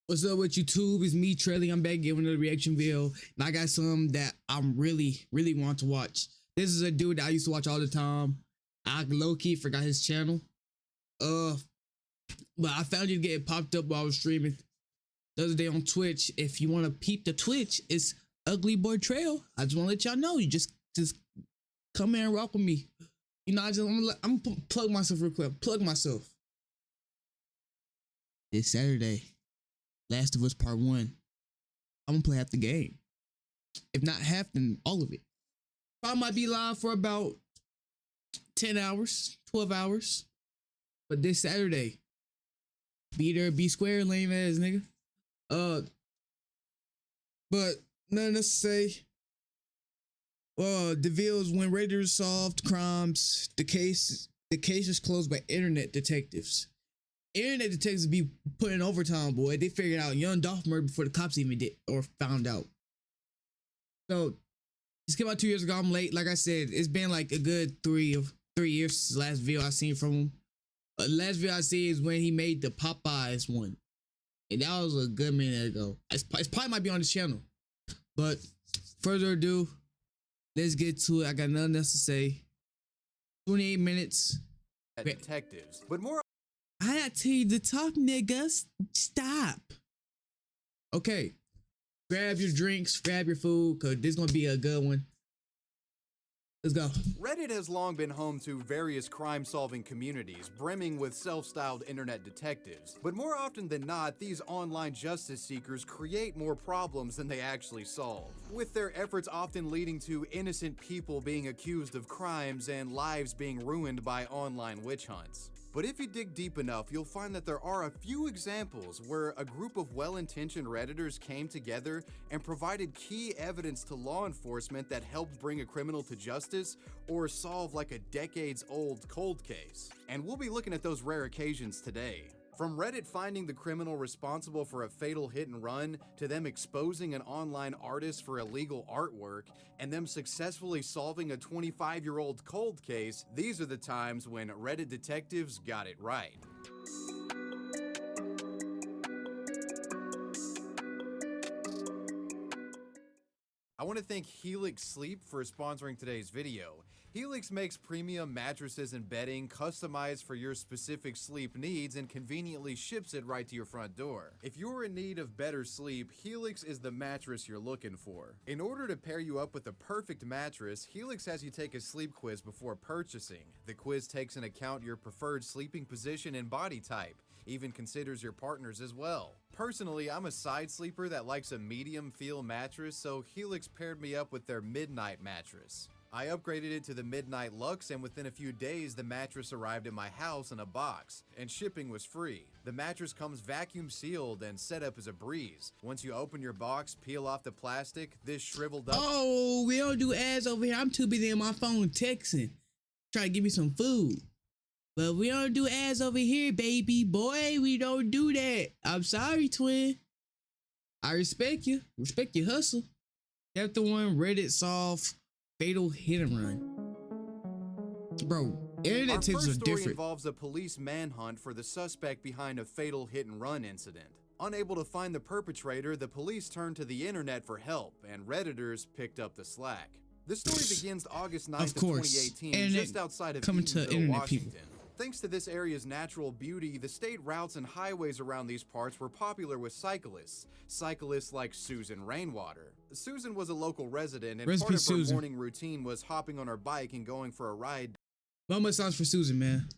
What's up with YouTube? It's me, Trelly. I'm back giving another reaction video. And I got some that I'm really want to watch. This is a dude that I used to watch all the time. I low-key forgot his channel. But I found it get popped up while I was streaming the other day on Twitch. If you want to peep the Twitch, it's Ugly Boy Trail. I just want to let y'all know. You just come here and rock with me. You know, I'm gonna plug myself real quick. Plug myself. This Saturday, Last of Us Part 1. I'm gonna play half the game. If not half, then all of it. I might be live for about 10 hours, 12 hours. But this Saturday, be there, be square, lame ass nigga. But nothing to say. DeVille's when Redditors solved crimes, the case is closed by internet detectives. Internet detectives be putting overtime, boy. They figured out young Dolph murder before the cops even did or found out. So this came out 2 years ago. I'm late. Like I said, it's been like a good three years since the last video I seen from him. Last video I see is when he made the Popeyes one, and that was a good minute ago. It's probably might be on the channel. But further ado, let's get to it. I got nothing else to say. 28 minutes. Detectives, but more. I gotta tell you to talk, niggas. Stop. Okay. Grab your drinks, grab your food, cause this is gonna be a good one. Let's go. Reddit has long been home to various crime-solving communities, brimming with self-styled internet detectives. But more often than not, these online justice seekers create more problems than they actually solve, with their efforts often leading to innocent people being accused of crimes and lives being ruined by online witch hunts. But if you dig deep enough, you'll find that there are a few examples where a group of well-intentioned Redditors came together and provided key evidence to law enforcement that helped bring a criminal to justice or solve like a decades-old cold case. And we'll be looking at those rare occasions today. From Reddit finding the criminal responsible for a fatal hit and run, to them exposing an online artist for illegal artwork, and them successfully solving a 25-year-old cold case, these are the times when Reddit detectives got it right. I want to thank Helix Sleep for sponsoring today's video. Helix makes premium mattresses and bedding customized for your specific sleep needs and conveniently ships it right to your front door. If you're in need of better sleep, Helix is the mattress you're looking for. In order to pair you up with the perfect mattress, Helix has you take a sleep quiz before purchasing. The quiz takes into account your preferred sleeping position and body type, even considers your partners as well. Personally, I'm a side sleeper that likes a medium feel mattress, so Helix paired me up with their Midnight mattress. I upgraded it to the Midnight Luxe, and within a few days the mattress arrived at my house in a box, and shipping was free. The mattress comes vacuum sealed and setup is a breeze. Once you open your box, peel off the plastic, this shriveled up— Oh, we don't do ads over here. I'm too busy on my phone texting, trying to give me some food. But we don't do ads over here, baby boy. We don't do that. I'm sorry, twin. I respect you. Respect your hustle. That's the one Reddit solved fatal hit and run. Bro, internet tips are different. Our first story involves a police manhunt for the suspect behind a fatal hit and run incident. Unable to find the perpetrator, the police turned to the internet for help, and Redditors picked up the slack. The story begins August 9th of 2018, just outside of Eatonville, Washington. Thanks to this area's natural beauty, the state routes and highways around these parts were popular with cyclists. Cyclists like Susan Rainwater. Susan was a local resident, and part of her morning routine was hopping on her bike and going for a ride. Mama sounds for Susan, man.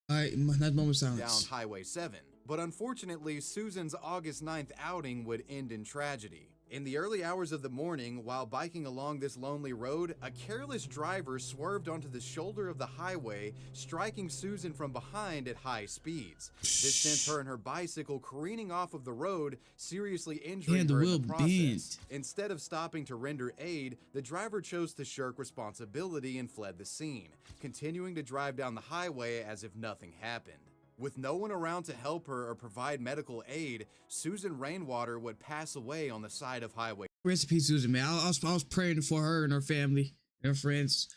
Alright, that's moment of silence. Down Highway 7. But unfortunately, Susan's August 9th outing would end in tragedy. In the early hours of the morning, while biking along this lonely road, a careless driver swerved onto the shoulder of the highway, striking Susan from behind at high speeds. This sent her and her bicycle careening off of the road, seriously injuring her in the process. Instead of stopping to render aid, the driver chose to shirk responsibility and fled the scene, continuing to drive down the highway as if nothing happened. With no one around to help her or provide medical aid, Susan Rainwater would pass away on the side of Highway. Rest in peace, Susan, man. I was praying for her and her family and her friends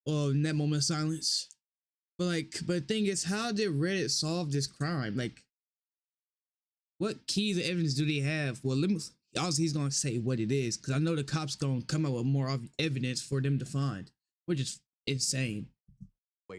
in that moment of silence. But the thing is, how did Reddit solve this crime? Like, what keys of evidence do they have? Well, obviously he's gonna say what it is, because I know the cops gonna come out with more evidence for them to find, which is insane.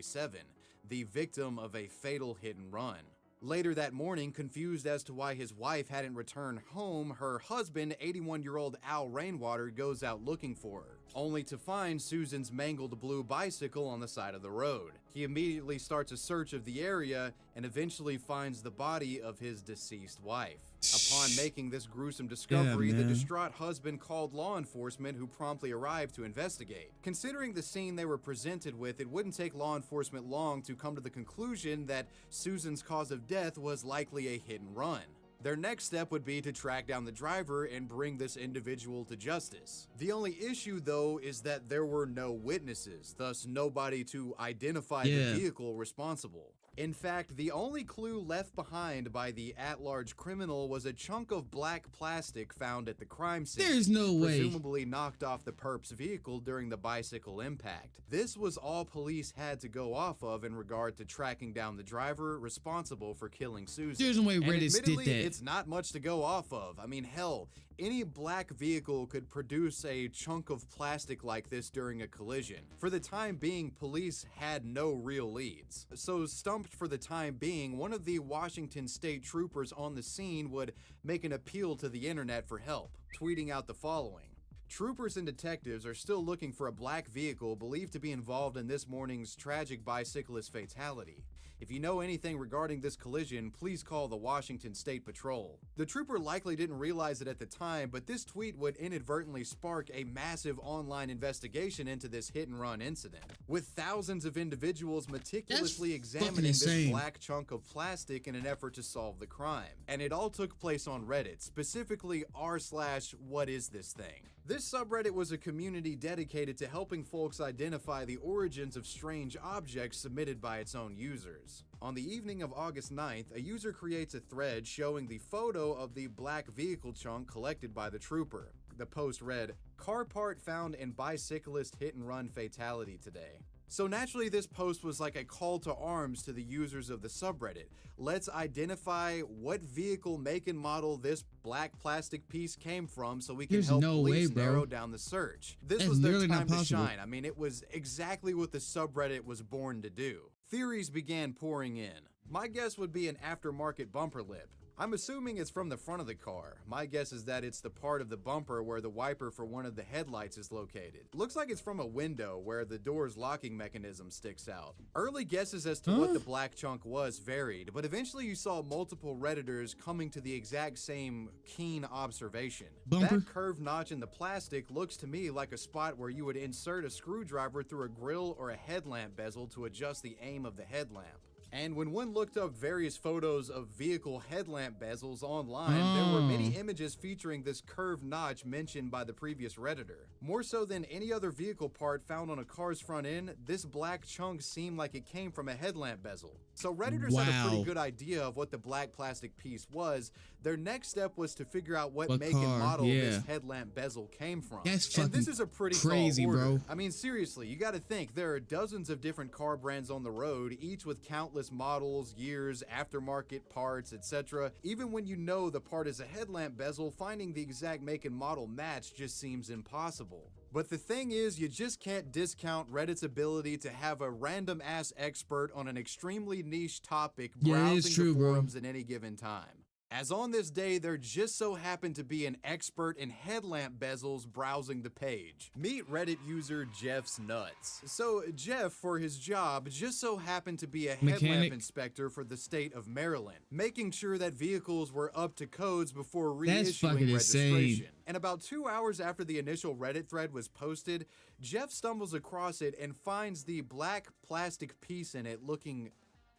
7, the victim of a fatal hit and run. Later that morning, confused as to why his wife hadn't returned home, her husband, 81-year-old Al Rainwater, goes out looking for her, only to find Susan's mangled blue bicycle on the side of the road. He immediately starts a search of the area and eventually finds the body of his deceased wife. Upon making this gruesome discovery, the distraught husband called law enforcement, who promptly arrived to investigate. Considering the scene they were presented with, it wouldn't take law enforcement long to come to the conclusion that Susan's cause of death was likely a hit and run. Their next step would be to track down the driver and bring this individual to justice. The only issue, though, is that there were no witnesses, thus nobody to identify the vehicle responsible. In fact, the only clue left behind by the at-large criminal was a chunk of black plastic found at the crime scene. There's no way. Presumably knocked off the perp's vehicle during the bicycle impact. This was all police had to go off of in regard to tracking down the driver responsible for killing Susan. There's no way Reddit did that. It's not much to go off of. I mean, hell, any black vehicle could produce a chunk of plastic like this during a collision. For the time being, police had no real leads. So stumped for the time being, one of the Washington state troopers on the scene would make an appeal to the internet for help, tweeting out the following. Troopers and detectives are still looking for a black vehicle believed to be involved in this morning's tragic bicyclist fatality. If you know anything regarding this collision, please call the Washington State Patrol. The trooper likely didn't realize it at the time, but this tweet would inadvertently spark a massive online investigation into this hit-and-run incident, with thousands of individuals meticulously examining this black chunk of plastic in an effort to solve the crime. And it all took place on Reddit, specifically r/whatisthisthing. This subreddit was a community dedicated to helping folks identify the origins of strange objects submitted by its own users. On the evening of August 9th, a user creates a thread showing the photo of the black vehicle chunk collected by the trooper. The post read, "Car part found in bicyclist hit and run fatality today." So naturally, this post was like a call to arms to the users of the subreddit. Let's identify what vehicle, make, and model this black plastic piece came from so we can help police narrow down the search. This was their time to shine. I mean, it was exactly what the subreddit was born to do. Theories began pouring in. My guess would be an aftermarket bumper lip. I'm assuming it's from the front of the car. My guess is that it's the part of the bumper where the wiper for one of the headlights is located. Looks like it's from a window where the door's locking mechanism sticks out. Early guesses as to what the black chunk was varied, but eventually you saw multiple Redditors coming to the exact same keen observation. That curved notch in the plastic looks to me like a spot where you would insert a screwdriver through a grill or a headlamp bezel to adjust the aim of the headlamp. And when one looked up various photos of vehicle headlamp bezels online, there were many images featuring this curved notch mentioned by the previous Redditor. More so than any other vehicle part found on a car's front end, this black chunk seemed like it came from a headlamp bezel. So Redditors had a pretty good idea of what the black plastic piece was. Their next step was to figure out what make and model this headlamp bezel came from. And this is a pretty crazy, bro. I mean, seriously, you gotta think, there are dozens of different car brands on the road, each with countless models, years, aftermarket parts, etc. Even when you know the part is a headlamp bezel, finding the exact make and model match just seems impossible. But the thing is, you just can't discount Reddit's ability to have a random-ass expert on an extremely niche topic browsing the forums at any given time. as on this day there just so happened to be an expert in headlamp bezels browsing the page. Meet Reddit user Jeff's Nuts. So Jeff, for his job, just so happened to be a headlamp inspector for the state of Maryland, making sure that vehicles were up to codes before reissuing registration. And about 2 hours after the initial Reddit thread was posted, Jeff stumbles across it and finds the black plastic piece in it looking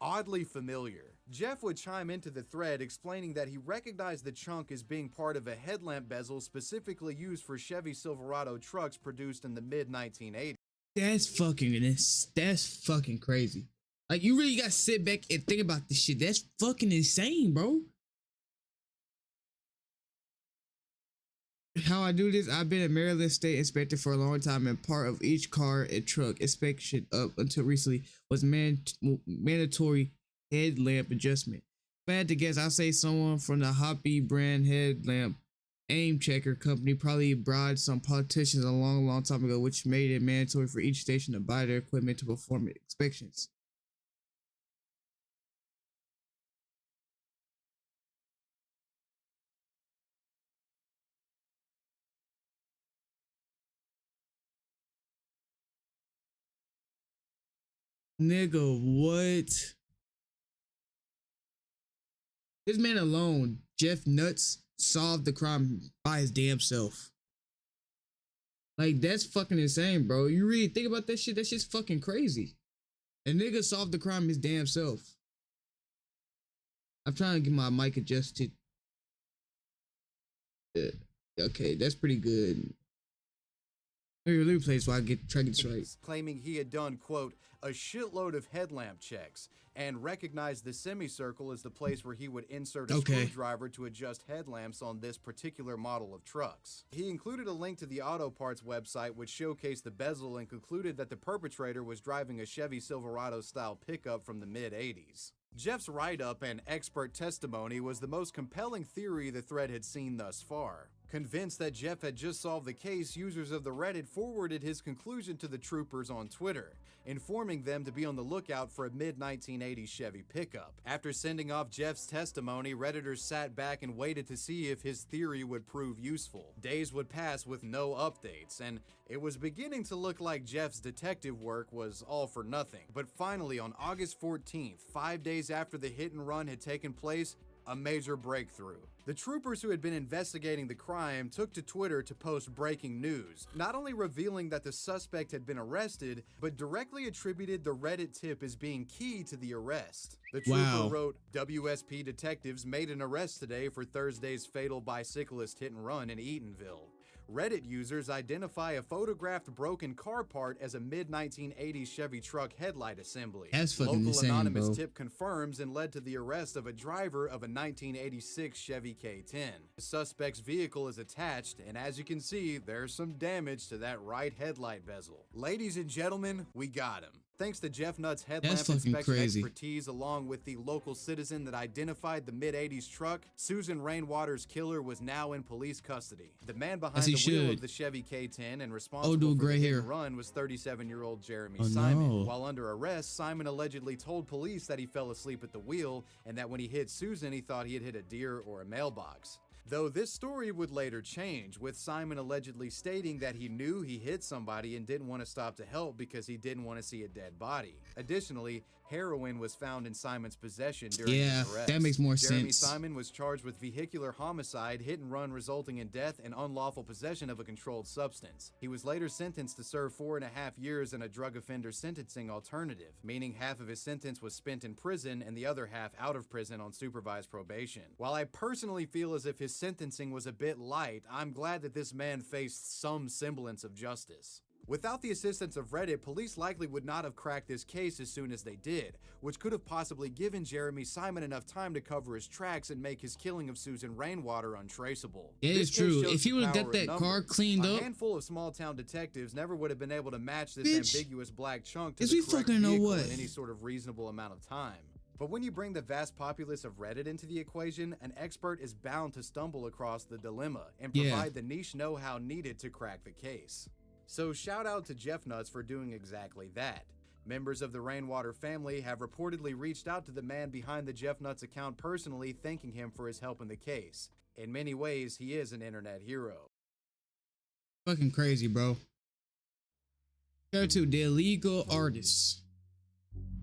oddly familiar. Jeff would chime into the thread explaining that he recognized the chunk as being part of a headlamp bezel specifically used for Chevy Silverado trucks produced in the mid-1980s. That's fucking crazy. Like, you really gotta sit back and think about this shit. That's fucking insane, bro. How I do this, I've been a Maryland state inspector for a long time, and part of each car and truck inspection up until recently was mandatory headlamp adjustment. If I had to guess, I'll say someone from the Hoppy brand headlamp aim checker company probably bribed some politicians a long time ago, which made it mandatory for each station to buy their equipment to perform inspections. Nigga, what? This man alone, Jeff Nuts, solved the crime by his damn self. Like, that's fucking insane, bro. You really think about that shit? That shit's fucking crazy. A nigga solved the crime his damn self. I'm trying to get my mic adjusted. Okay, that's pretty good. Let me play this while I try to get this right. Claiming he had done, quote, a shitload of headlamp checks and recognized the semicircle as the place where he would insert a screwdriver to adjust headlamps on this particular model of trucks. He included a link to the auto parts website which showcased the bezel and concluded that the perpetrator was driving a Chevy Silverado style pickup from the mid-80s. Jeff's write-up and expert testimony was the most compelling theory the thread had seen thus far. Convinced that Jeff had just solved the case, users of the Reddit forwarded his conclusion to the troopers on Twitter, informing them to be on the lookout for a mid-1980s Chevy pickup. After sending off Jeff's testimony, Redditors sat back and waited to see if his theory would prove useful. Days would pass with no updates, and it was beginning to look like Jeff's detective work was all for nothing. But finally, on August 14th, 5 days after the hit and run had taken place, a major breakthrough. The troopers who had been investigating the crime took to Twitter to post breaking news, not only revealing that the suspect had been arrested, but directly attributed the Reddit tip as being key to the arrest. The trooper wrote, WSP detectives made an arrest today for Thursday's fatal bicyclist hit and run in Eatonville. Reddit users identify a photographed broken car part as a mid-1980s Chevy truck headlight assembly. That's fucking Local insane, anonymous bro. tip confirms and led to the arrest of a driver of a 1986 Chevy K10. The suspect's vehicle is attached, and as you can see, there's some damage to that right headlight bezel. Ladies and gentlemen, we got him. Thanks to Jeff Nutt's headlamp inspection expertise, along with the local citizen that identified the mid-80s truck, Susan Rainwater's killer was now in police custody. The man behind the wheel of the Chevy K10 and responsible for the hit and run was 37-year-old Jeremy Simon. While under arrest, Simon allegedly told police that he fell asleep at the wheel and that when he hit Susan, he thought he had hit a deer or a mailbox. Though this story would later change, with Simon allegedly stating that he knew he hit somebody and didn't want to stop to help because he didn't want to see a dead body. Additionally, heroin was found in Simon's possession during his arrest. That makes more Jeremy sense. Simon was charged with vehicular homicide, hit and run resulting in death, and unlawful possession of a controlled substance. He was later sentenced to serve 4.5 years in a drug offender sentencing alternative, meaning half of his sentence was spent in prison and the other half out of prison on supervised probation. While I personally feel as if his sentencing was a bit light, I'm glad that this man faced some semblance of justice. Without the assistance of Reddit, police likely would not have cracked this case as soon as they did, which could have possibly given Jeremy Simon enough time to cover his tracks and make his killing of Susan Rainwater untraceable. It is true. If he would have got that car cleaned up, a handful of small-town detectives never would have been able to match this ambiguous black chunk to the correct vehicle in any sort of reasonable amount of time. But when you bring the vast populace of Reddit into the equation, an expert is bound to stumble across the dilemma and provide the niche know-how needed to crack the case. So shout out to Jeff Nuts for doing exactly that. Members of the Rainwater family have reportedly reached out to the man behind the Jeff Nuts account personally, thanking him for his help in the case. In many ways, he is an internet hero. Fucking crazy, bro. Go to the illegal artists.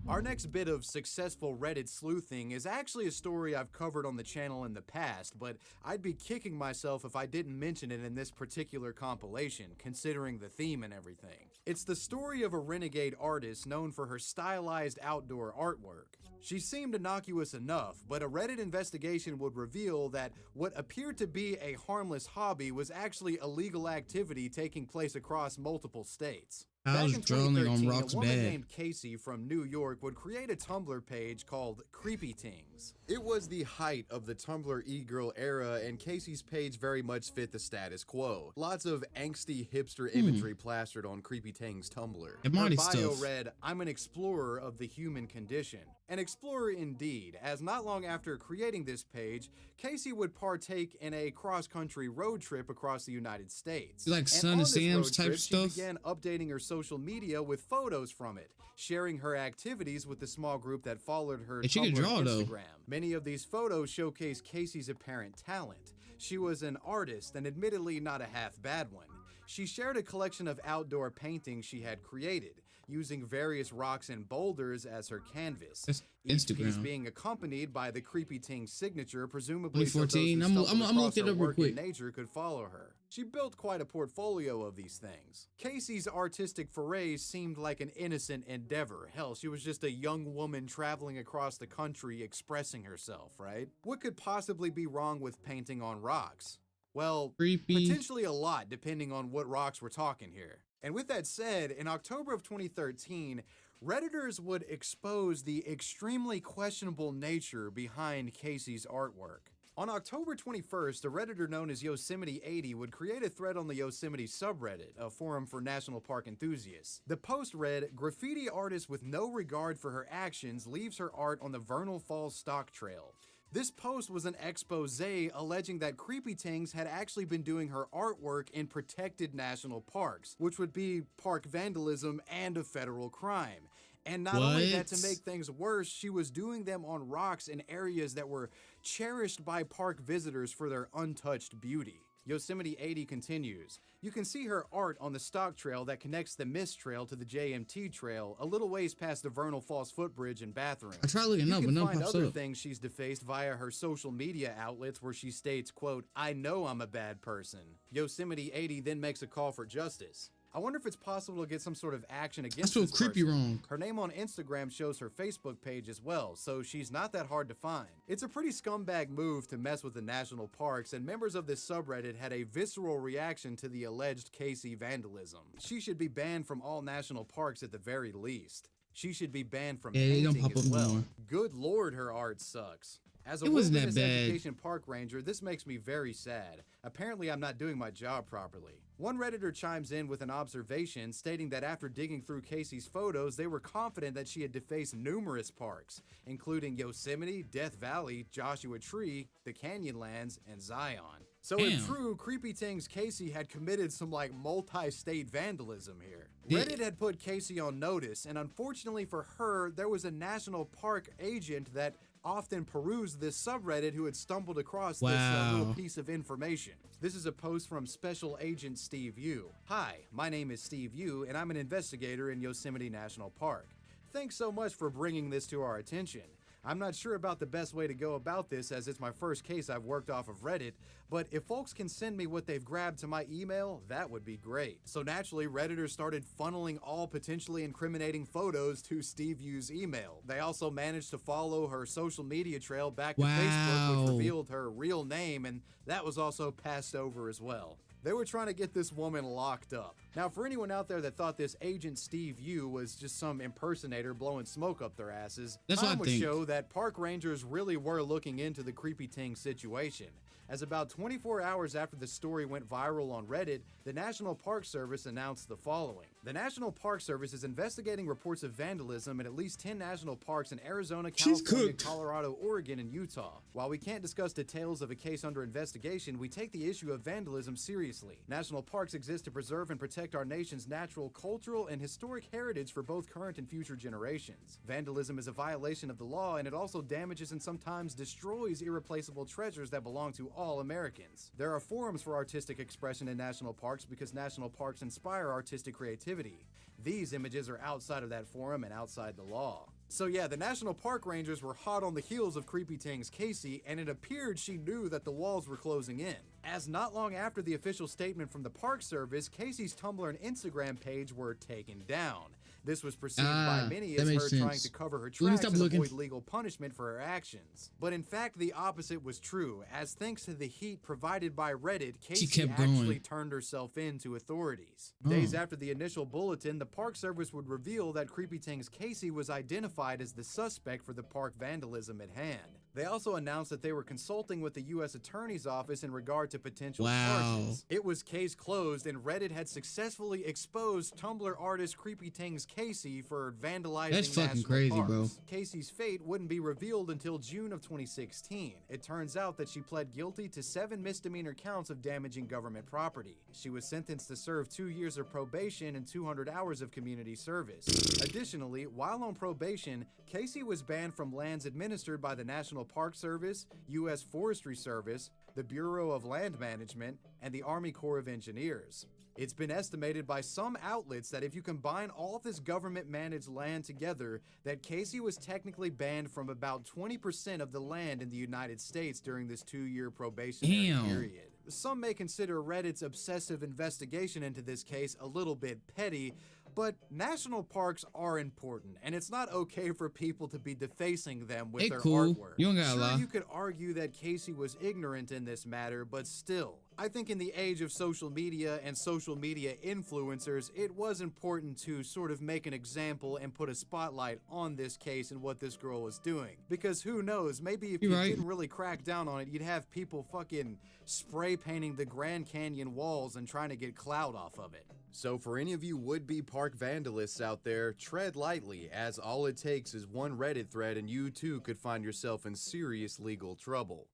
Our next bit of successful Reddit sleuthing is actually a story I've covered on the channel in the past, but I'd be kicking myself if I didn't mention it in this particular compilation, considering the theme and everything. It's the story of a renegade artist known for her stylized outdoor artwork. She seemed innocuous enough, but a Reddit investigation would reveal that what appeared to be a harmless hobby was actually illegal activity taking place across multiple states. How's Back in drawing on 2013, rocks a woman bad? named Casey from New York would create a Tumblr page called Creepy Tings. It was the height of the Tumblr e-girl era, and Casey's page very much fit the status quo. Lots of angsty hipster imagery plastered on Creepy Tings Tumblr. Her Money bio stuff. read, "I'm an explorer of the human condition." An explorer indeed, as not long after creating this page, Casey would partake in a cross-country road trip across the United States. Like And Son on of this Sam's road type trip, stuff? She began updating her social media with photos from it, sharing her activities with the small group that followed her And she can Tumblr draw, and though. Instagram. Many of these photos showcase Casey's apparent talent. She was an artist, and admittedly not a half bad one. She shared a collection of outdoor paintings she had created, using various rocks and boulders as her canvas. That's Each piece Instagram. being accompanied by the Creepy Ting signature, presumably so those 2014. who I'm stumbled looking across it her up real work in quick. nature could follow her. She built quite a portfolio of these things. Casey's artistic forays seemed like an innocent endeavor. Hell, she was just a young woman traveling across the country expressing herself, right? What could possibly be wrong with painting on rocks? Well, Creepy. potentially a lot, depending on what rocks we're talking here. And with that said, in October of 2013, Redditors would expose the extremely questionable nature behind Casey's artwork. On October 21st, a Redditor known as Yosemite80 would create a thread on the Yosemite subreddit, a forum for national park enthusiasts. The post read, "Graffiti artist with no regard for her actions leaves her art on the Vernal Falls Stock Trail." This post was an expose alleging that Creepy Tings had actually been doing her artwork in protected national parks, which would be park vandalism and a federal crime. And not only that, to What? make things worse, she was doing them on rocks in areas that were cherished by park visitors for their untouched beauty. Yosemite80 continues, "You can see her art on the stock trail that connects the Mist Trail to the JMT Trail, a little ways past the Vernal Falls footbridge and bathroom. I tried looking You up, but can no find pops other up. things she's defaced via her social media outlets where she states, quote, 'I know I'm a bad person.' Yosemite80 then makes a call for justice. I wonder if it's possible to get some sort of action against That's this so creepy person. wrong. Her name on Instagram shows her Facebook page as well, so she's not that hard to find. It's a pretty scumbag move to mess with the national parks, and members of this subreddit had a visceral reaction to the alleged Casey vandalism. She should be banned from all national parks at the very least. She should be banned from Yeah, they don't painting pop as up well. more. Good lord, her art sucks. As a It wasn't that wilderness bad. education park ranger, this makes me very sad. Apparently, I'm not doing my job properly. One Redditor chimes in with an observation stating that after digging through Casey's photos, they were confident that she had defaced numerous parks, including Yosemite, Death Valley, Joshua Tree, the Canyonlands, and Zion. So if Damn. true, Creepy Tings Casey had committed some like multi-state vandalism here. Yeah. Reddit had put Casey on notice, and unfortunately for her, there was a national park agent that often perused this subreddit who had stumbled across this little Wow. piece of information. This is a post from Special Agent Steve Yu. "Hi, my name is Steve Yu, and I'm an investigator in Yosemite National Park. Thanks so much for bringing this to our attention. I'm not sure about the best way to go about this as it's my first case I've worked off of Reddit, but if folks can send me what they've grabbed to my email, that would be great." So naturally, Redditors started funneling all potentially incriminating photos to Steve Yu's email. They also managed to follow her social media trail back to Facebook, which Wow. revealed her real name, and that was also passed over as well. They were trying to get this woman locked up. Now, for anyone out there that thought this Agent Steve Yu was just some impersonator blowing smoke up their asses, That's what I time would think. show that park rangers really were looking into the Creepy Ting situation. As about 24 hours after the story went viral on Reddit, the National Park Service announced the following. The National Park Service is investigating reports of vandalism in at least 10 national parks in Arizona, She's California, cooked. Colorado, Oregon, and Utah. While we can't discuss details of a case under investigation, we take the issue of vandalism seriously. National parks exist to preserve and protect protect our nation's natural, cultural, and historic heritage for both current and future generations. Vandalism is a violation of the law, and it also damages and sometimes destroys irreplaceable treasures that belong to all Americans. There are forums for artistic expression in national parks because national parks inspire artistic creativity. These images are outside of that forum and outside the law. So yeah, the National Park Rangers were hot on the heels of Creepy Tang's Casey, and it appeared she knew that the walls were closing in, as not long after the official statement from the Park Service, Casey's Tumblr and Instagram page were taken down. This was perceived by many as her trying to cover her tracks and avoid legal punishment for her actions. But in fact, the opposite was true, as thanks to the heat provided by Reddit, Casey actually turned herself in to authorities. Days after the initial bulletin, the Park Service would reveal that Creepy Tang's Casey was identified as the suspect for the park vandalism at hand. They also announced that they were consulting with the U.S. Attorney's Office in regard to potential charges. It was case closed, and Reddit had successfully exposed Tumblr artist Creepy Tang's Casey for vandalizing national parks. Casey's fate wouldn't be revealed until June of 2016. It turns out that she pled guilty to 7 misdemeanor counts of damaging government property. She was sentenced to serve 2 years of probation and 200 hours of community service. Additionally, while on probation, Casey was banned from lands administered by the National Park Service, U.S. Forestry Service, the Bureau of Land Management, and the Army Corps of Engineers. It's been estimated by some outlets that if you combine all of this government-managed land together, that Casey was technically banned from about 20% of the land in the United States during this 2-year probationary period. Some may consider Reddit's obsessive investigation into this case a little bit petty, but national parks are important, and it's not okay for people to be defacing them with their artwork. You don't gotta lie. You could argue that Casey was ignorant in this matter, but still, I think in the age of social media and social media influencers, it was important to sort of make an example and put a spotlight on this case and what this girl was doing. Because who knows, maybe if you didn't really crack down on it, you'd have people fucking spray painting the Grand Canyon walls and trying to get clout off of it. So for any of you would-be park vandalists out there, tread lightly, as all it takes is one Reddit thread and you too could find yourself in serious legal trouble.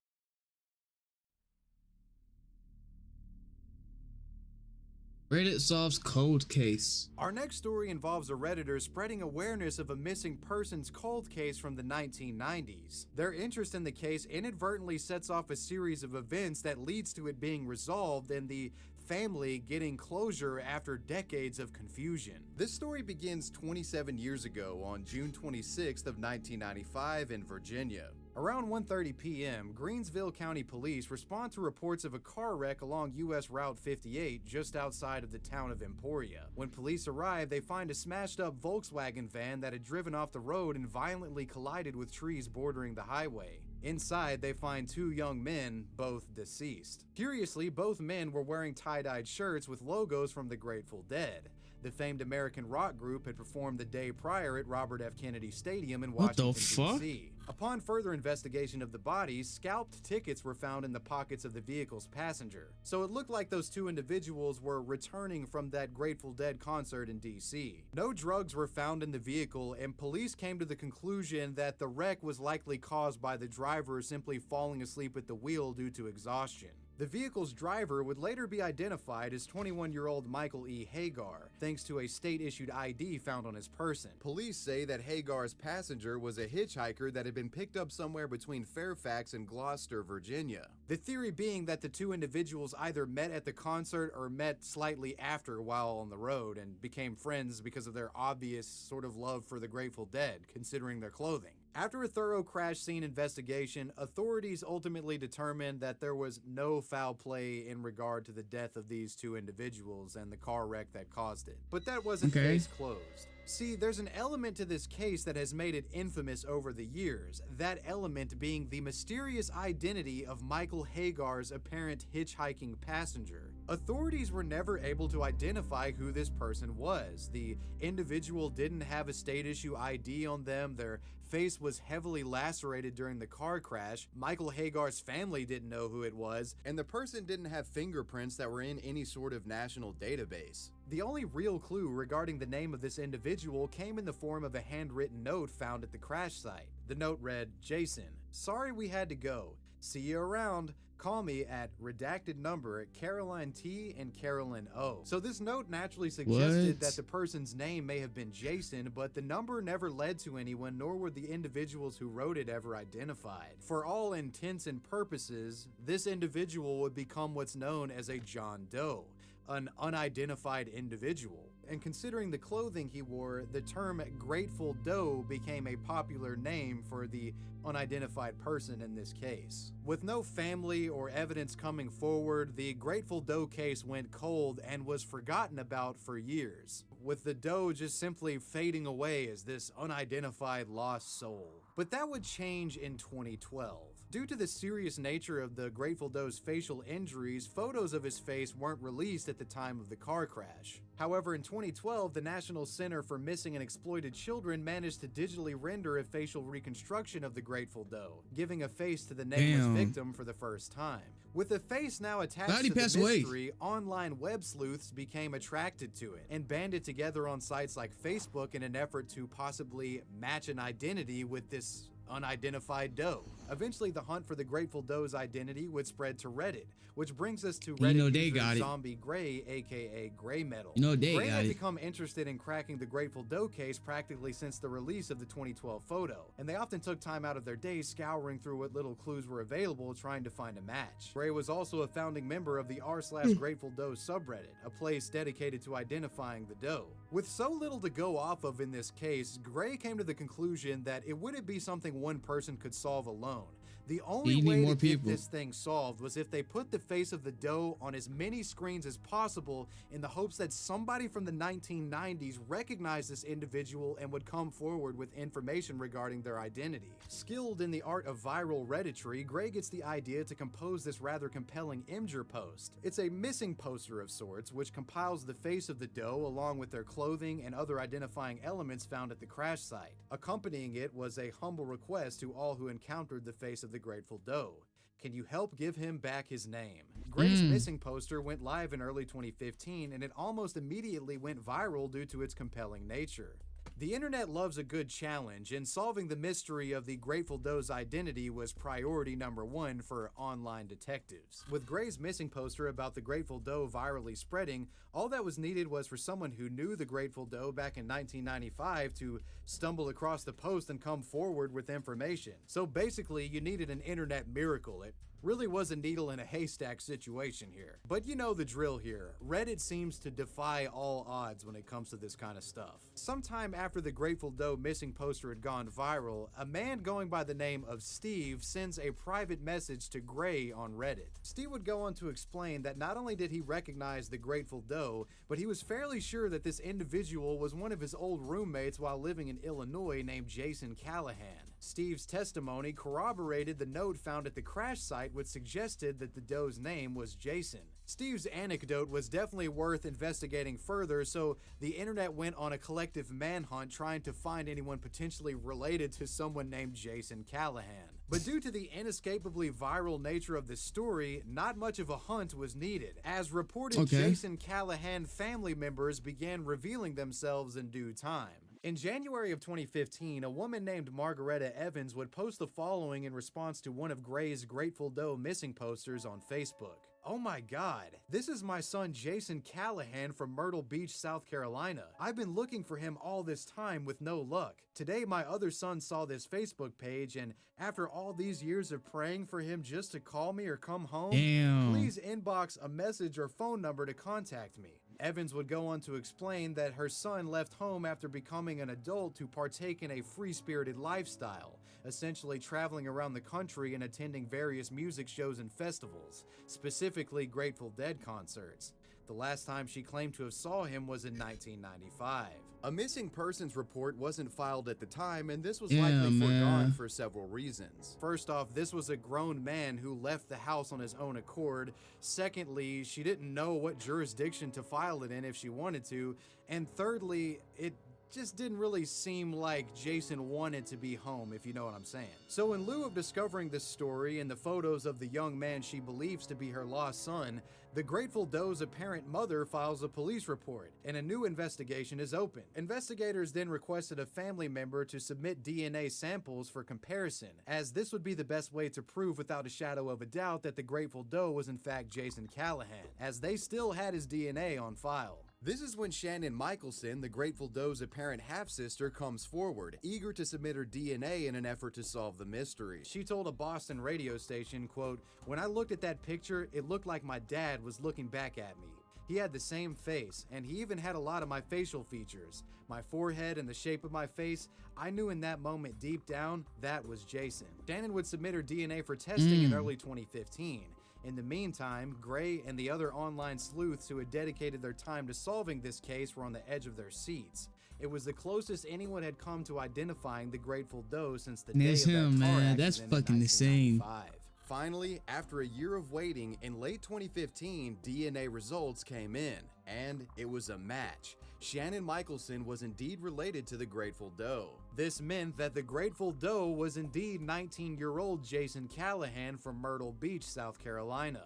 Reddit solves cold case. Our next story involves a Redditor spreading awareness of a missing persons cold case from the 1990s. Their interest in the case inadvertently sets off a series of events that leads to it being resolved and the family getting closure after decades of confusion. This story begins 27 years ago on June 26th of 1995 in Virginia. Around 1:30 p.m., Greensville County Police respond to reports of a car wreck along U.S. Route 58 just outside of the town of Emporia. When police arrive, they find a smashed-up Volkswagen van that had driven off the road and violently collided with trees bordering the highway. Inside, they find 2 young men, both deceased. Curiously, both men were wearing tie-dyed shirts with logos from the Grateful Dead. The famed American rock group had performed the day prior at Robert F. Kennedy Stadium in Washington, D.C. Upon further investigation of the bodies, scalped tickets were found in the pockets of the vehicle's passenger. So it looked like those 2 individuals were returning from that Grateful Dead concert in D.C. No drugs were found in the vehicle, and police came to the conclusion that the wreck was likely caused by the driver simply falling asleep at the wheel due to exhaustion. The vehicle's driver would later be identified as 21-year-old Michael E. Hagar, thanks to a state-issued ID found on his person. Police say that Hagar's passenger was a hitchhiker that had been picked up somewhere between Fairfax and Gloucester, Virginia. The theory being that the 2 individuals either met at the concert or met slightly after while on the road and became friends because of their obvious sort of love for the Grateful Dead, considering their clothing. After a thorough crash scene investigation, authorities ultimately determined that there was no foul play in regard to the death of these 2 individuals and the car wreck that caused it. But that wasn't case closed. See, there's an element to this case that has made it infamous over the years, that element being the mysterious identity of Michael Hagar's apparent hitchhiking passenger. Authorities were never able to identify who this person was. The individual didn't have a state-issue ID on them, their face was heavily lacerated during the car crash, Michael Hagar's family didn't know who it was, and the person didn't have fingerprints that were in any sort of national database. The only real clue regarding the name of this individual came in the form of a handwritten note found at the crash site. The note read, "Jason, sorry we had to go. See you around. Call me at redacted number at Caroline T and Carolyn O." So this note naturally suggested that the person's name may have been Jason, but the number never led to anyone, nor were the individuals who wrote it ever identified. For all intents and purposes, this individual would become what's known as a John Doe, an unidentified individual. And considering the clothing he wore, the term Grateful Doe became a popular name for the unidentified person in this case. With no family or evidence coming forward, the Grateful Doe case went cold and was forgotten about for years, with the doe just simply fading away as this unidentified lost soul. But that would change in 2012. Due to the serious nature of the Grateful Doe's facial injuries, photos of his face weren't released at the time of the car crash. However, in 2012, the National Center for Missing and Exploited Children managed to digitally render a facial reconstruction of the Grateful Doe, giving a face to the nameless victim for the first time. With the face now attached to the mystery, online web sleuths became attracted to it and banded together on sites like Facebook in an effort to possibly match an identity with this unidentified doe. Eventually, the hunt for the Grateful Doe's identity would spread to Reddit, which brings us to Reddit user Zombie Gray, aka Gray Metal. Gray had become interested in cracking the Grateful Doe case practically since the release of the 2012 photo, and they often took time out of their days scouring through what little clues were available trying to find a match. Gray was also a founding member of the r/Grateful Doe subreddit, a place dedicated to identifying the doe. With so little to go off of in this case, Gray came to the conclusion that it wouldn't be something one person could solve alone. The only way to get this thing solved was if they put the face of the doe on as many screens as possible in the hopes that somebody from the 1990s recognized this individual and would come forward with information regarding their identity. Skilled in the art of viral Redditry, Gray gets the idea to compose this rather compelling Imgur post. It's a missing poster of sorts, which compiles the face of the doe along with their clothing and other identifying elements found at the crash site. Accompanying it was a humble request to all who encountered the face of the Grateful Doe. Can you help give him back his name? Gray's missing poster went live in early 2015, and it almost immediately went viral due to its compelling nature. The internet loves a good challenge, and solving the mystery of the Grateful Doe's identity was priority number one for online detectives. With Gray's missing poster about the Grateful Doe virally spreading, all that was needed was for someone who knew the Grateful Doe back in 1995 to stumble across the post and come forward with information. So basically, you needed an internet miracle. It really was a needle in a haystack situation here. But you know the drill here. Reddit seems to defy all odds when it comes to this kind of stuff. Sometime after the Grateful Doe missing poster had gone viral, a man going by the name of Steve sends a private message to Gray on Reddit. Steve would go on to explain that not only did he recognize the Grateful Doe, but he was fairly sure that this individual was one of his old roommates while living in Illinois named Jason Callahan. Steve's testimony corroborated the note found at the crash site, which suggested that the doe's name was Jason. Steve's anecdote was definitely worth investigating further, so the internet went on a collective manhunt trying to find anyone potentially related to someone named Jason Callahan. But due to the inescapably viral nature of the story, not much of a hunt was needed, as reported Jason Callahan family members began revealing themselves in due time. In January of 2015, a woman named Margaretta Evans would post the following in response to one of Gray's Grateful Doe missing posters on Facebook. "Oh my God, this is my son Jason Callahan from Myrtle Beach, South Carolina. I've been looking for him all this time with no luck. Today my other son saw this Facebook page, and after all these years of praying for him just to call me or come home, please inbox a message or phone number to contact me." Evans would go on to explain that her son left home after becoming an adult to partake in a free-spirited lifestyle, essentially traveling around the country and attending various music shows and festivals, specifically Grateful Dead concerts. The last time she claimed to have saw him was in 1995. A missing persons report wasn't filed at the time, and this was likely foregone for several reasons. First off, this was a grown man who left the house on his own accord. Secondly, she didn't know what jurisdiction to file it in if she wanted to. And thirdly, it just didn't really seem like Jason wanted to be home, if you know what I'm saying. So in lieu of discovering this story and the photos of the young man she believes to be her lost son, the Grateful Doe's apparent mother files a police report, and a new investigation is opened. Investigators then requested a family member to submit DNA samples for comparison, as this would be the best way to prove without a shadow of a doubt that the Grateful Doe was in fact Jason Callahan, as they still had his DNA on file. This is when Shannon Michelson, the Grateful Doe's apparent half-sister, comes forward, eager to submit her DNA in an effort to solve the mystery. She told a Boston radio station, quote, "When I looked at that picture, it looked like my dad was looking back at me. He had the same face, and he even had a lot of my facial features. My forehead and the shape of my face, I knew in that moment deep down, that was Jason." Shannon would submit her DNA for testing in early 2015. In the meantime, Gray and the other online sleuths who had dedicated their time to solving this case were on the edge of their seats. It was the closest anyone had come to identifying the Grateful Doe since the day of that car accident That's in fucking insane. 1995. Finally, after a year of waiting, in late 2015, DNA results came in, and it was a match. Shannon Michelson was indeed related to the Grateful Doe. This meant that the Grateful Doe was indeed 19-year-old Jason Callahan from Myrtle Beach, South Carolina.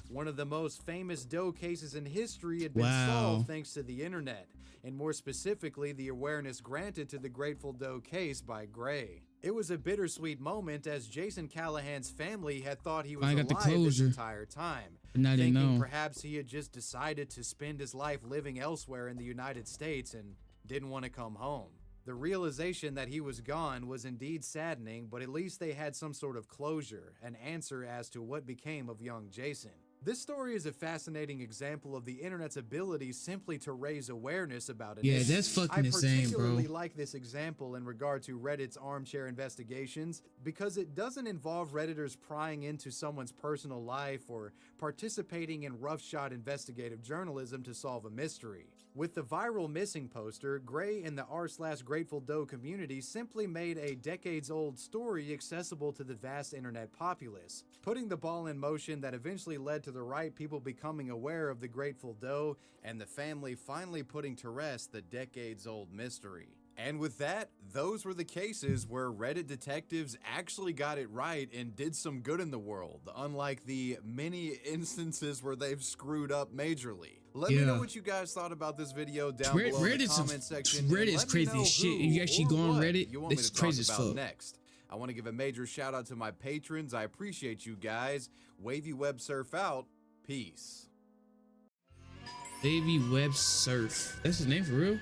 One of the most famous Doe cases in history had been solved thanks to the internet, and more specifically, the awareness granted to the Grateful Doe case by Gray. It was a bittersweet moment, as Jason Callahan's family had thought he was alive this entire time, thinking perhaps he had just decided to spend his life living elsewhere in the United States and didn't want to come home. The realization that he was gone was indeed saddening, but at least they had some sort of closure, an answer as to what became of young Jason. This story is a fascinating example of the internet's ability simply to raise awareness about an issue. That's fucking insane, bro. I particularly like this example in regard to Reddit's armchair investigations because it doesn't involve Redditors prying into someone's personal life or participating in roughshod investigative journalism to solve a mystery. With the viral missing poster, Gray and the r/Grateful Doe community simply made a decades-old story accessible to the vast internet populace, putting the ball in motion that eventually led to the right people becoming aware of the Grateful Doe and the family finally putting to rest the decades-old mystery. And with that, those were the cases where Reddit detectives actually got it right and did some good in the world, unlike the many instances where they've screwed up majorly. Let me know what you guys thought about this video down below in the comment section. Reddit's crazy as shit. If you actually go on Reddit, it's crazy as fuck. Next, I want to give a major shout out to my patrons. I appreciate you guys. Wavy Web Surf out. Peace. Wavy Web Surf. That's his name for real?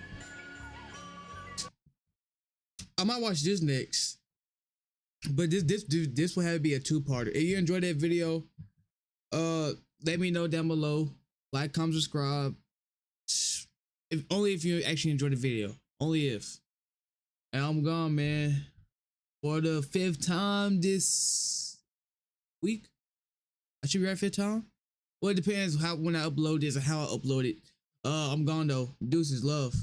I might watch this next, but this will have to be a two-parter. If you enjoyed that video, let me know down below. Like, comment, subscribe. Only if you actually enjoyed the video. Only if. And I'm gone, man. For the 5th time this week. I should be right 5th time. Well, it depends when I upload this and how I upload it. I'm gone though. Deuces, love.